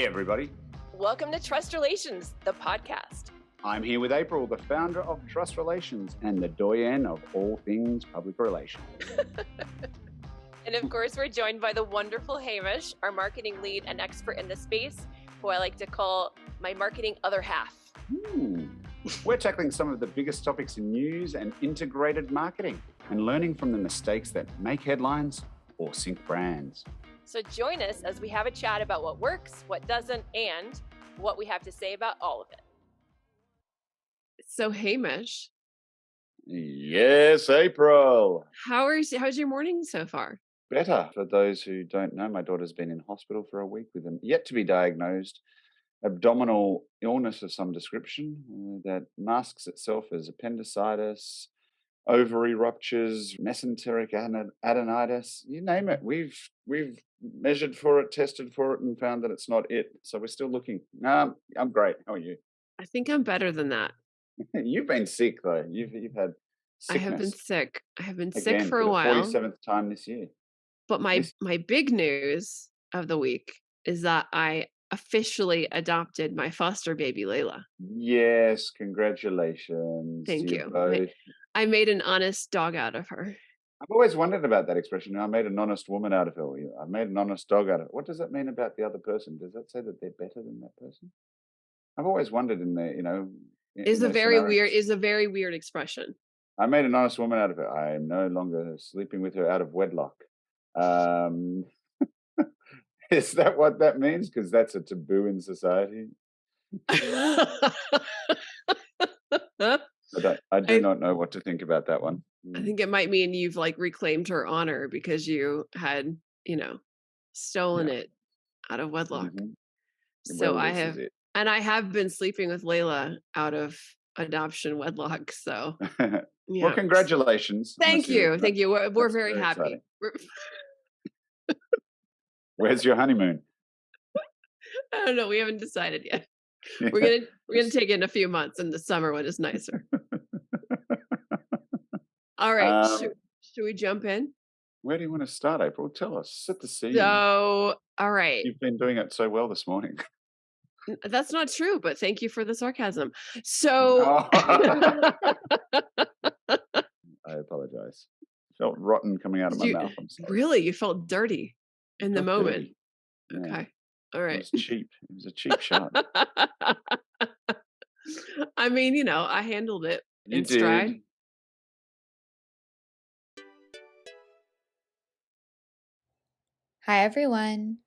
Hey, everybody. Welcome to Trust Relations, the podcast. I'm here with April, the founder of Trust Relations and the doyen of all things public relations. And of course, we're joined by the wonderful Hamish, our marketing lead and expert in the space, who I like to call my marketing other half. We're tackling some of the biggest topics in news and integrated marketing and learning from the mistakes that make headlines or sink brands. So join us as we have a chat about what works, what doesn't, and what we have to say about all of it. So Hamish. Yes, April. How's your morning so far? Better. For those who don't know, my daughter's been in hospital for a week with a yet to be diagnosed abdominal illness of some description that masks itself as appendicitis, ovary ruptures, mesenteric adenitis, you name it. We've measured for it, tested for it, and found that it's not it. So we're still looking. I'm great. How are you? I think I'm better than that. You've been sick though. You've had sickness. I have been sick. I have been Again, sick for a while. 47th time this year. But my big news of the week is that I officially adopted my foster baby, Layla. Yes, congratulations. Thank you. Both. I made an honest dog out of her. I've always wondered about that expression. I made an honest woman out of her. I made an honest dog out of her. What does that mean about the other person? Does that say that they're better than that person? I've always wondered in there, Is a very weird expression. I made an honest woman out of her. I am no longer sleeping with her out of wedlock. Is that what that means? Because that's a taboo in society. I do not know what to think about that one. I think it might mean you've reclaimed her honor because you had, stolen it out of wedlock. Mm-hmm. So well, I have been sleeping with Layla out of adoption wedlock. So, well, congratulations. Thank you. We're very happy. Where's your honeymoon? I don't know. We haven't decided yet. Yeah. We're gonna take it in a few months in the summer when it's nicer. All right. Should we jump in? Where do you want to start, April? Tell us. Set the scene. So, all right. You've been doing it so well this morning. That's not true, but thank you for the sarcasm. So I apologize. Felt rotten coming out of my mouth. I'm sorry. Really? You felt dirty in the moment. Yeah. Okay. All right. It was cheap. It was a cheap shot. I mean, I handled it in stride. Hi, everyone.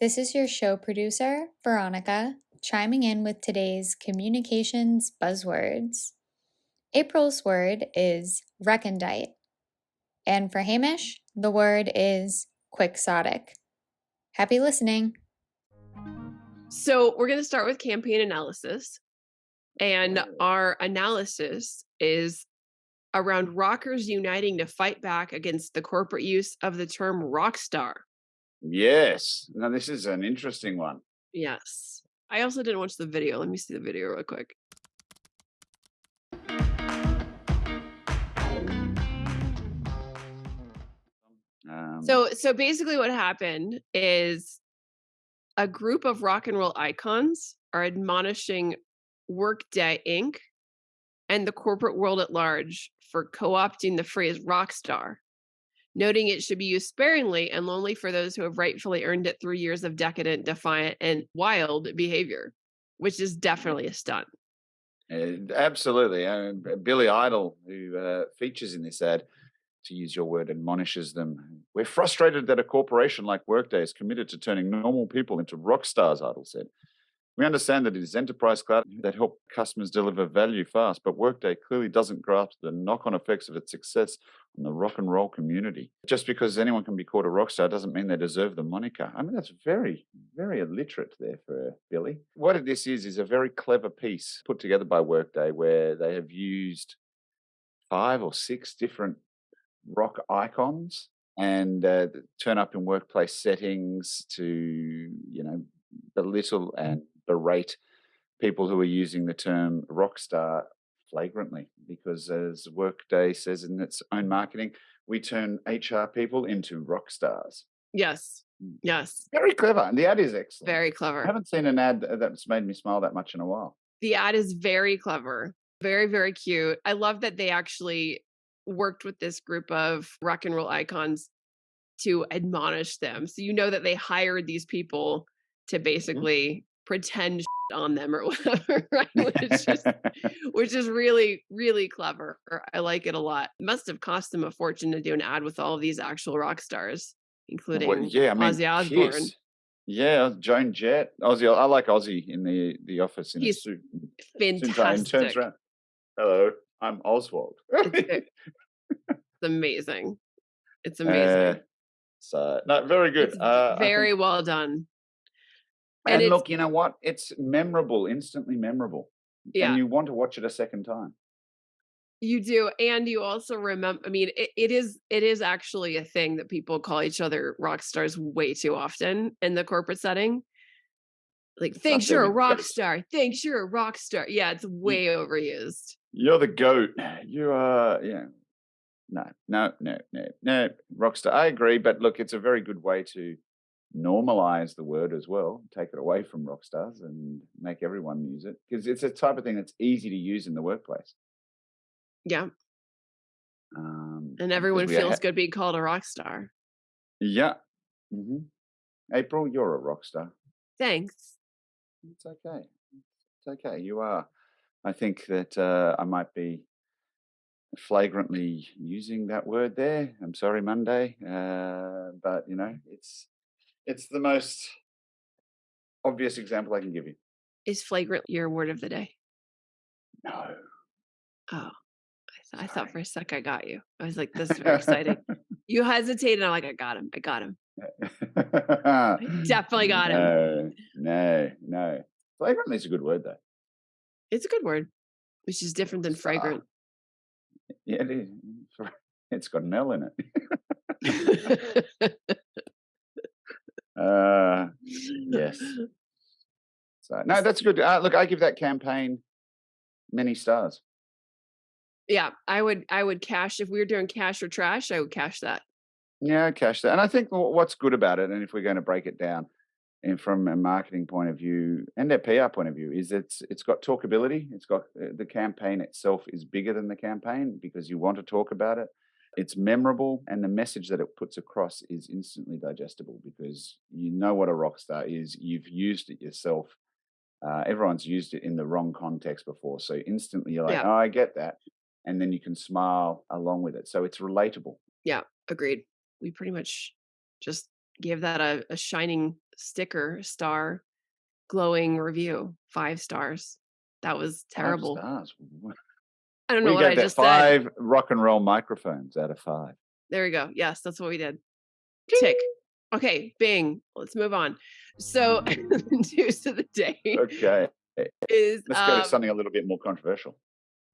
This is your show producer, Veronica, chiming in with today's communications buzzwords. April's word is recondite. And for Hamish, the word is quixotic. Happy listening. So we're going to start with campaign analysis. And our analysis is around rockers uniting to fight back against the corporate use of the term rock star. Yes. Now, this is an interesting one. Yes. I also didn't watch the video. Let me see the video real quick. So basically what happened is a group of rock and roll icons are admonishing Workday Inc. and the corporate world at large for co-opting the phrase rock star, noting it should be used sparingly and only for those who have rightfully earned it through years of decadent, defiant, and wild behavior, which is definitely a stunt. Absolutely. Billy Idol, who features in this ad, to use your word, admonishes them. We're frustrated that a corporation like Workday is committed to turning normal people into rock stars, Idol said. We understand that it is enterprise cloud that help customers deliver value fast, but Workday clearly doesn't grasp the knock-on effects of its success on the rock and roll community. Just because anyone can be called a rock star doesn't mean they deserve the moniker. I mean, that's very, very illiterate there for Billy. What this is a very clever piece put together by Workday where they have used 5 or 6 different rock icons and turn up in workplace settings to, belittle and berate people who are using the term rock star flagrantly, because as Workday says in its own marketing, we turn HR people into rock stars. Yes. Yes. Very clever. And the ad is excellent. Very I clever. haven't seen an ad that's made me smile that much in a while. The ad is very clever. Very, very cute. I love that they actually worked with this group of rock and roll icons to admonish them. So you know that they hired these people to basically pretend on them or whatever, right? Which is really, really clever. I like it a lot. It must have cost them a fortune to do an ad with all of these actual rock stars, including Ozzy Osbourne. Kiss. Yeah, Joan Jett. Ozzy. I like Ozzy in the office in He's a suit. fantastic. Turns around. Hello, I'm Oswald. It's amazing. It's amazing. So no, very good. It's very well done. And look, you know what? It's memorable, instantly memorable. Yeah. And you want to watch it a second time. You do. And you also remember, I mean, it is actually a thing that people call each other rock stars way too often in the corporate setting. Like, thanks, you're a rock star. Thanks, you're a rock star. Yeah, it's way overused. You're the GOAT. You are, yeah. No. Rock star. I agree. But look, it's a very good way to normalize the word as well, take it away from rock stars and make everyone use it, because it's a type of thing that's easy to use in the workplace. Yeah. And everyone feels good being called a rock star. Yeah. April, you're a rock star. Thanks. It's okay. It's okay. You are. I think that I might be flagrantly using that word there. I'm sorry, Monday. But you know, it's the most obvious example I can give you. Is flagrant your word of the day? No. Oh, I thought for a sec I got you. I was like, this is very exciting. You hesitated. I'm like, I got him. I definitely got him. No. Flagrant is a good word, though. It's a good word, which is different than fragrant. Yeah, it is. It's got an L in it. Yes. So no, that's good. Look, I give that campaign many stars. Yeah, I would cash, if we were doing cash or trash, I would cash that. Yeah, cash that. And I think what's good about it, and if we're going to break it down, and from a marketing point of view and a PR point of view, is it's got talkability. It's got the campaign itself is bigger than the campaign because you want to talk about it. It's memorable, and the message that it puts across is instantly digestible because you know what a rock star is. You've used it yourself. Everyone's used it in the wrong context before, so instantly you're like, oh, I get that, and then you can smile along with it. So it's relatable. Yeah, agreed. We pretty much just gave that a shining sticker, star, glowing review, 5 stars. That was terrible. 5 stars. I don't know what I just 5 said. rock and roll microphones out of 5. There we go. Yes, that's what we did. Tick. Okay, bing. Let's move on. So, news of the day. Okay. Let's go to something a little bit more controversial.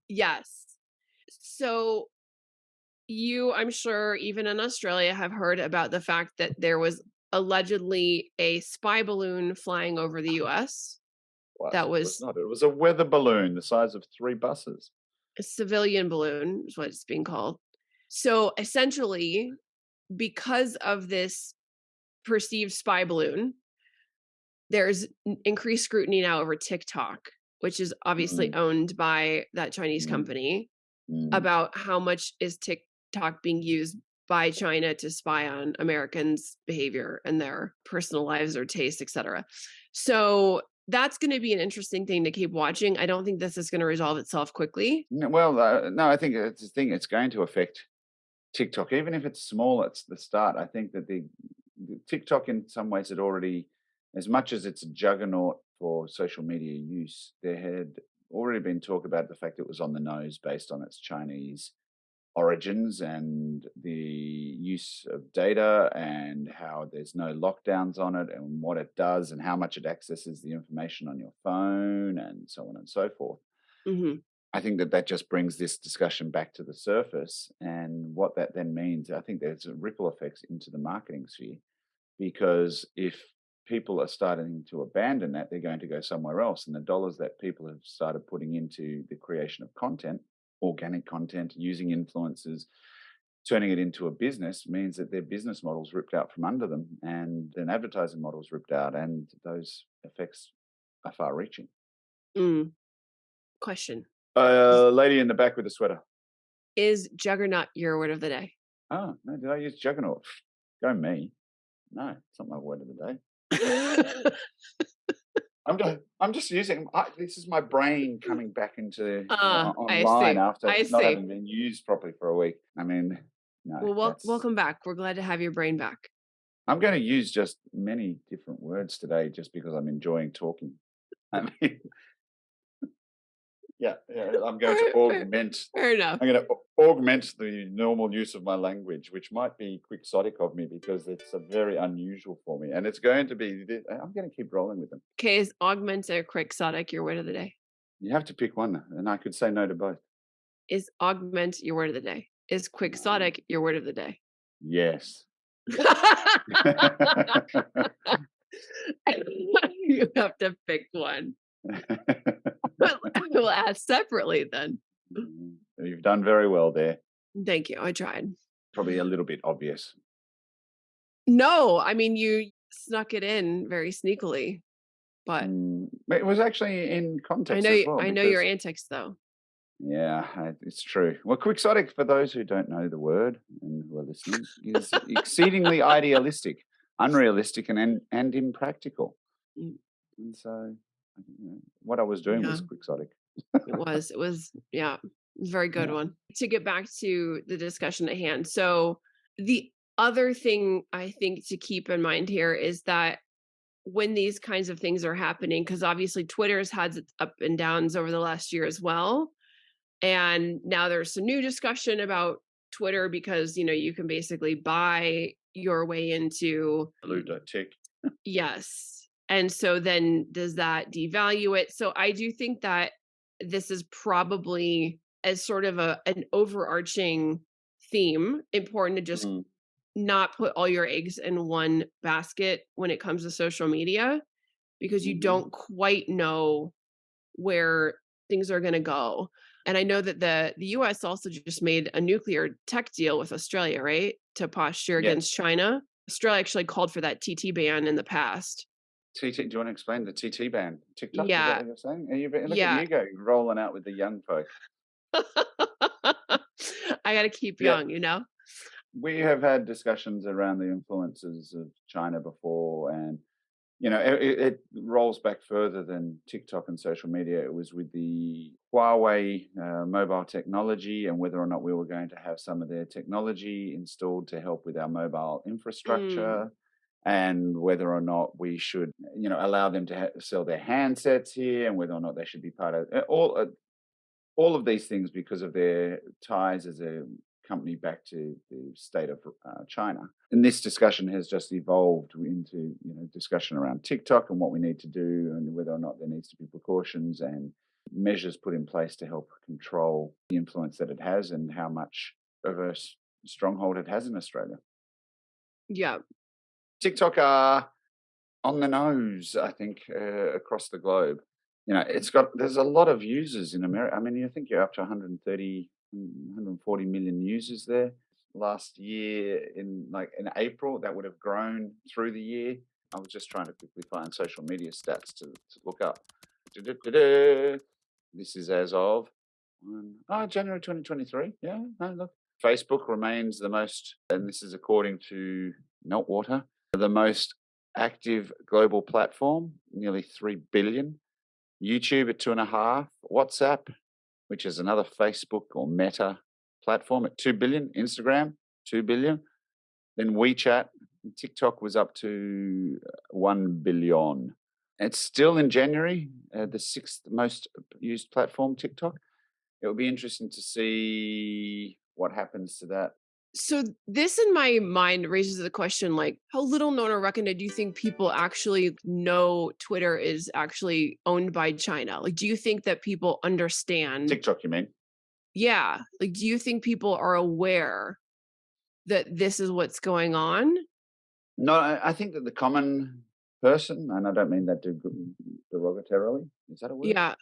Yes. So, I'm sure, even in Australia, have heard about the fact that there was allegedly a spy balloon flying over the US. Well, that it was not. It was a weather balloon the size of 3 buses. A civilian balloon is what it's being called. So essentially, because of this perceived spy balloon, there's increased scrutiny now over TikTok, which is obviously owned by that Chinese company, about how much is TikTok being used by China to spy on Americans' behavior and their personal lives or taste, etc. So that's going to be an interesting thing to keep watching. I don't think this is going to resolve itself quickly. Well, no, I think it's the thing. It's going to affect TikTok, even if it's small at the start. I think that the TikTok, in some ways, had already, as much as it's a juggernaut for social media use, there had already been talk about the fact it was on the nose based on its Chinese origins and the use of data and how there's no lockdowns on it and what it does and how much it accesses the information on your phone and so on and so forth. I think that just brings this discussion back to the surface, and what that then means, I think there's a ripple effects into the marketing sphere, because if people are starting to abandon that, they're going to go somewhere else, and the dollars that people have started putting into the creation of content, organic content, using influencers, turning it into a business means that their business model's ripped out from under them, and an advertising model's ripped out, and those effects are far-reaching. Question. Lady in the back with the sweater. Is juggernaut your word of the day? Oh, no, did I use juggernaut? Go me. No, it's not my word of the day. I'm just using. This is my brain coming back into online after not having been used properly for a week. I mean, no. Well, welcome back. We're glad to have your brain back. I'm going to use just many different words today, just because I'm enjoying talking. I mean, yeah. I'm going to augment. Fair enough. I'm going to augment the normal use of my language, which might be quixotic of me because it's a very unusual for me, and it's going to be. I'm going to keep rolling with them. Okay, is augment or quixotic your word of the day? You have to pick one, and I could say no to both. Is augment your word of the day? Is quixotic your word of the day? Yes. You have to pick one. We'll ask separately then. You've done very well there. Thank you. I tried. Probably a little bit obvious. No, I mean, you snuck it in very sneakily, but it was actually in context. I know your antics, though. Yeah, it's true. Well, quixotic, for those who don't know the word and who are listening, is exceedingly idealistic, unrealistic, and impractical. And so, what I was doing was quixotic. It was, yeah, it was a very good one. To get back to the discussion at hand. So the other thing I think to keep in mind here is that when these kinds of things are happening, because obviously Twitter's had its up and downs over the last year as well. And now there's some new discussion about Twitter because, you can basically buy your way into Blue.tick. Yes. And so then does that devalue it? So I do think that this is probably, as sort of an overarching theme, important to just not put all your eggs in one basket when it comes to social media, because you don't quite know where things are going to go. And I know that the US also just made a nuclear tech deal with Australia, right? To posture against China. Australia actually called for that TT ban in the past. TT, do you want to explain the TT ban? TikTok, is Yeah. that what you're saying? Look at you go, rolling out with the young folk. I got to keep young, We have had discussions around the influences of China before, and it rolls back further than TikTok and social media. It was with the Huawei mobile technology, and whether or not we were going to have some of their technology installed to help with our mobile infrastructure, and whether or not we should, allow them to sell their handsets here, and whether or not they should be part of all of these things because of their ties as a company back to the state of China. And this discussion has just evolved into discussion around TikTok and what we need to do, and whether or not there needs to be precautions and measures put in place to help control the influence that it has and how much of a stronghold it has in Australia. Yeah. TikTok are on the nose, I think, across the globe. There's a lot of users in America. I mean, I think you're up to 140 million users there. Last year in April, that would have grown through the year. I was just trying to quickly find social media stats to look up. This is as of January 2023. Yeah, no, look. Facebook remains the most, and this is according to Meltwater, the most active global platform, nearly 3 billion. YouTube at 2.5, WhatsApp, which is another Facebook or Meta platform, at 2 billion, Instagram, 2 billion. Then WeChat, TikTok was up to 1 billion. It's still in January, the 6th most used platform, TikTok. It will be interesting to see what happens to that. So this in my mind raises the question, how little known or recognized do you think people actually know Twitter is actually owned by China? Do you think that people understand? TikTok, you mean? Yeah. Do you think people are aware that this is what's going on? No, I think that the common person, and I don't mean that derogatorily, is that a word? Yeah.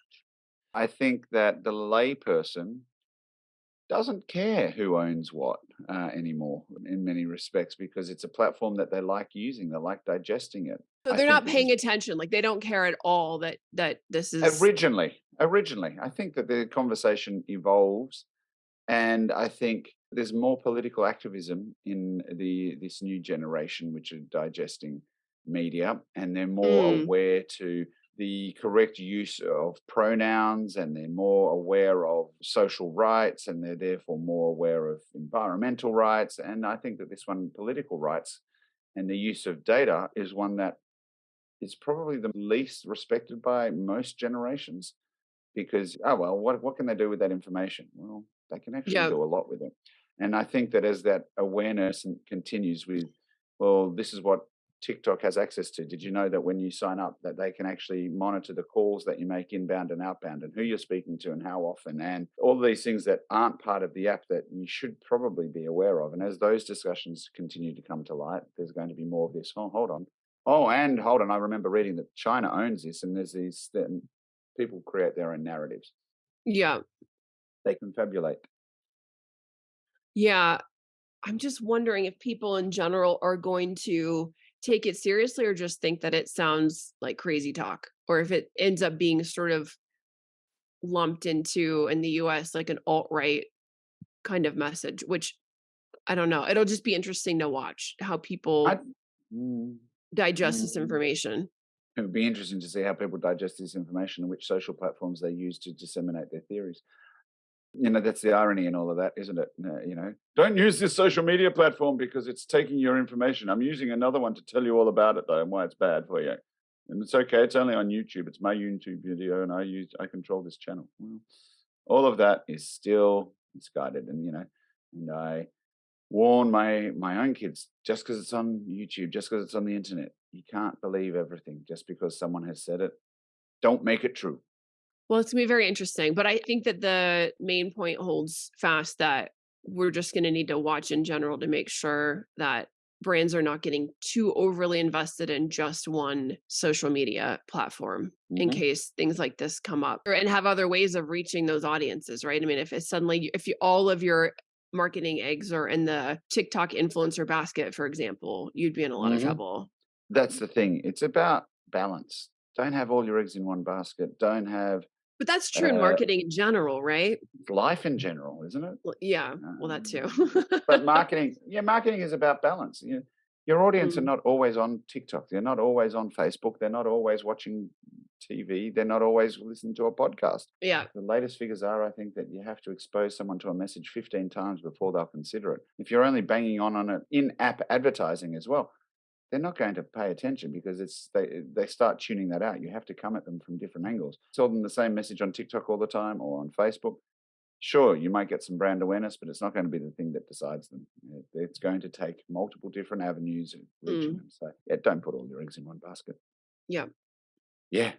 I think that the lay person doesn't care who owns what anymore in many respects, because it's a platform that they like using, they like digesting it. So I they're think not this paying is attention. Like they don't care at all that this is. originally, I think that the conversation evolves, and I think there's more political activism in this new generation, which are digesting media, and they're more Mm, aware to the correct use of pronouns, and they're more aware of social rights, and they're therefore more aware of environmental rights. And I think that this one, political rights, and the use of data, is one that is probably the least respected by most generations, because oh well, what can they do with that information? Well, they can actually yeah. do a lot with it. And I think that as that awareness continues with, well, this is what TikTok has access to. Did you know that when you sign up, that they can actually monitor the calls that you make inbound and outbound, and who you're speaking to and how often, and all these things that aren't part of the app that you should probably be aware of. And as those discussions continue to come to light, there's going to be more of this. Oh, hold on. Oh, and hold on. I remember reading that China owns this, and there's these people create their own narratives. Yeah. They confabulate. Yeah. I'm just wondering if people in general are going to take it seriously or just think that it sounds like crazy talk, or if it ends up being sort of lumped into in the US like an alt-right kind of message, which I don't know. It'll just be interesting to watch how I, people mm, digest this mm, information. it would be interesting to see how people digest this information and which social platforms they use to disseminate their theories. That's the irony in all of that, isn't it? Don't use this social media platform because it's taking your information. I'm using another one to tell you all about it, though, and why it's bad for you. And it's okay. It's only on YouTube. It's my YouTube video, and I control this channel. Well, all of that is still misguided, and I warn my own kids, just because it's on YouTube, just because it's on the internet, you can't believe everything just because someone has said it. Don't make it true. Well, it's going to be very interesting, but I think that the main point holds fast that we're just going to need to watch in general to make sure that brands are not getting too overly invested in just one social media platform in Hmm. case things like this come up, and have other ways of reaching those audiences, right? I mean, if it's suddenly, if you, all of your marketing eggs are in the TikTok influencer basket, for example, you'd be in a lot of Hmm. trouble. That's the thing. It's about balance. Don't have all your eggs in one basket. Don't have But that's true in uh, marketing in general, right? life in general, isn't it? Well, yeah, well, that too. But marketing is about balance. Your audience are Mm. not always on TikTok. They're not always on Facebook. They're not always watching TV. They're not always listening to a podcast. Yeah. The latest figures are, I think, that you have to expose someone to a message 15 times before they'll consider it. If you're only banging on it in-app advertising as well, they're not going to pay attention, because they start tuning that out. You have to come at them from different angles. Tell them the same message on TikTok all the time or on Facebook. Sure, you might get some brand awareness, but it's not going to be the thing that decides them. It's going to take multiple different avenues of reaching Mm. them. So yeah, don't put all your eggs in one basket. Yeah. Yeah.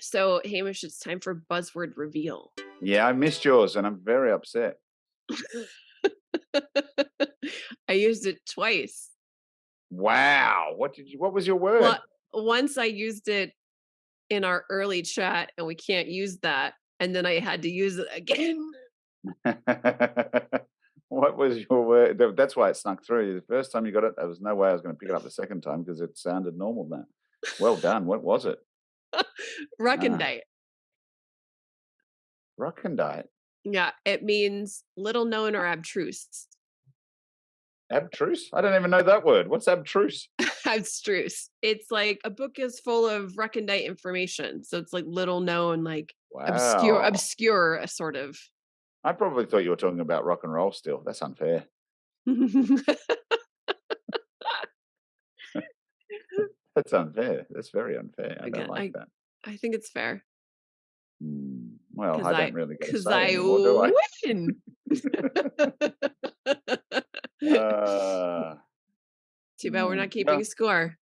So, Hamish, it's time for buzzword reveal. Yeah, I missed yours and I'm very upset. I used it twice. Wow. What was your word? Well, once I used it in our early chat and we can't use that. And then I had to use it again. What was your word? That's why it snuck through. The first time you got it, there was no way I was going to pick it up the second time because it sounded normal now. Well done. What was it? Recondite. Recondite. Yeah, it means little known or abstruse. Abstruse? I don't even know that word. What's abstruse? Abstruse. It's like a book is full of recondite information. So it's like little known, like Wow. obscure sort of. I probably thought you were talking about rock and roll still. That's unfair. That's unfair. That's very unfair. I Again, don't like that. I think it's fair. Well, I don't really get to because say I anymore, do I? win. Too bad we're not keeping score.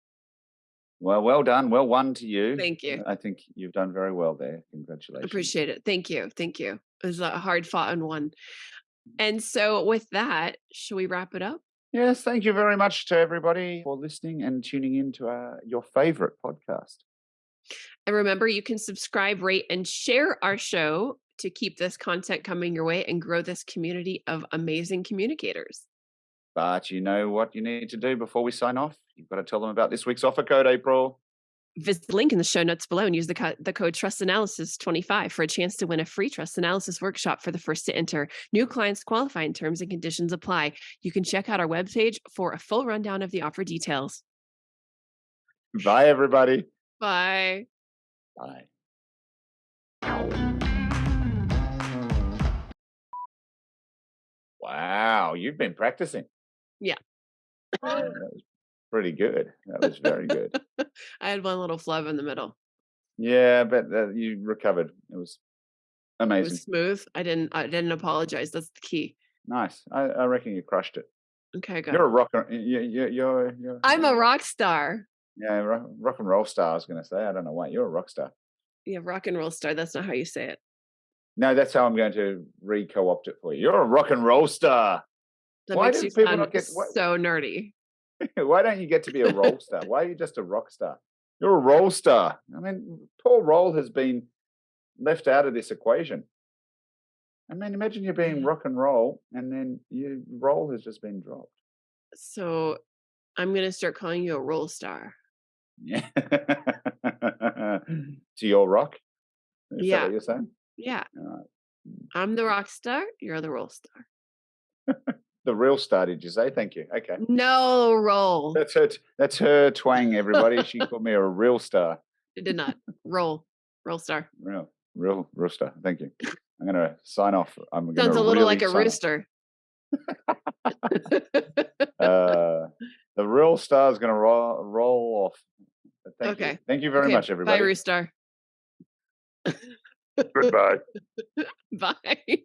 Well done. Well won to you. Thank you. I think you've done very well there. Congratulations. Appreciate it. Thank you. Thank you. It was a hard fought one. And so with that, should we wrap it up? Yes, thank you very much to everybody for listening and tuning in to your favorite podcast. And remember, you can subscribe, rate, and share our show to keep this content coming your way and grow this community of amazing communicators. But you know what you need to do before we sign off? You've got to tell them about this week's offer code, April. Visit the link in the show notes below and use the code TrustAnalysis25 for a chance to win a free trust analysis workshop for the first to enter. New clients qualify and terms and conditions apply. You can check out our webpage for a full rundown of the offer details. Bye, everybody. Bye. Bye. Wow, you've been practicing. Yeah. That was pretty good. That was very good. I had one little flub in the middle. Yeah, but you recovered. It was amazing. It was smooth. I didn't apologize. That's the key. Nice. I reckon you crushed it. Okay, good. You're a rocker. You're I'm a rock star. Yeah, rock and roll star. I was going to say. I don't know why. You're a rock star. Yeah, rock and roll star. That's not how you say it. No, that's how I'm going to re-co-opt it for you. You're a rock and roll star. That makes you sound so nerdy. Why don't you get to be a roll star? Why are you just a rock star? You're a roll star. I mean, poor roll has been left out of this equation. I mean, imagine you're being rock and roll and then your roll has just been dropped. So I'm going to start calling you a roll star. Yeah. To your rock? Is that what you're saying? Yeah. All right. I'm the rock star. You're the roll star. The real star, did you say? Thank you. Okay. No, roll. That's her twang, everybody. She called me a real star. It did not. Roll star. Real star. Thank you. I'm going to sign off. Sounds a little like a rooster. The real star is going to roll off. Thank you. Thank you very much, everybody. Bye, rooster. Goodbye. Bye.